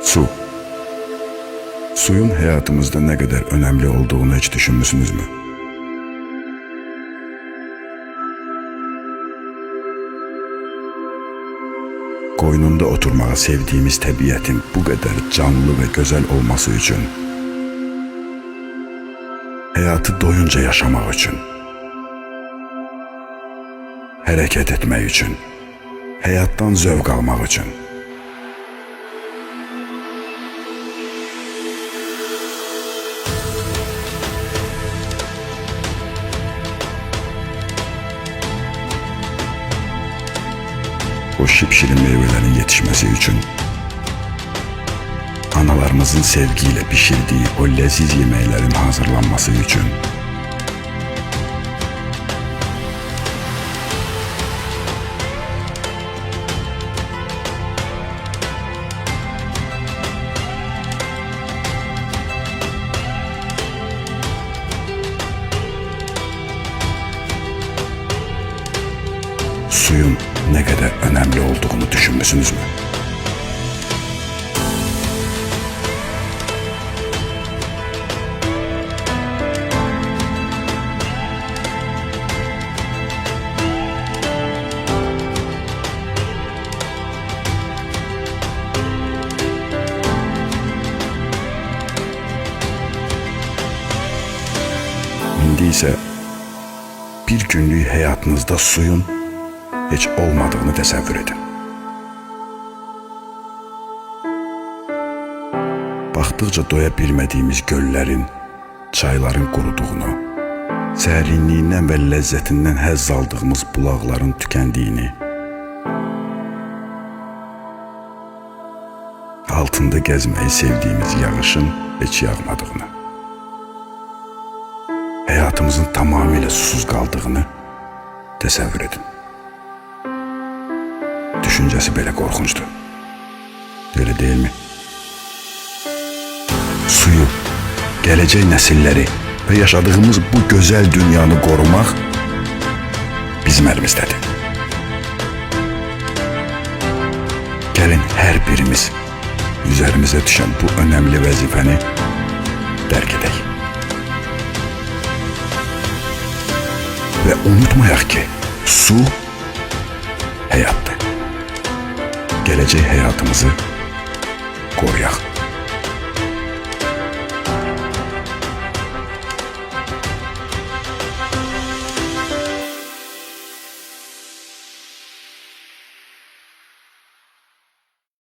Su. Suyun hayatımızda ne kadar önemli olduğunu hiç düşünmüşsünüz mü? Qoynunda oturmağı sevdiğimiz təbiətin bu kadar canlı ve güzel olması için, hayatı doyunca yaşamak için, hareket etmek için, hayattan zövq almak için, o şipşirin meyvelerin yetişmesi için, analarımızın sevgiyle pişirdiği o leziz yemeklerin hazırlanması için, suyun ne kadar önemli olduğunu düşünmüşsünüz mü? İndi ise bir günlük hayatınızda suyun hiç olmadığını təsəvvür edin. Baxdıqca doya bilmədiyimiz göllərin, çayların quruduğunu, sərinliyindən və ləzzətindən həzz aldığımız bulaqların tükəndiyini, altında gəzməyi sevdiyimiz yağışın heç yağmadığını, hayatımızın tamamıyla susuz qaldığını təsəvvür edin. Düşüncesi belə qorxuncdur. Öyle değil mi? Suyu, gələcək nəsilləri və yaşadığımız bu gözəl dünyanı qorumaq bizim əlimizdədir. Gəlin hər birimiz üzərimizə düşən bu önemli vəzifəni dərk edək. Və unutmayaq ki, su hayatdır. Geleceği hayatımızı koruyaq.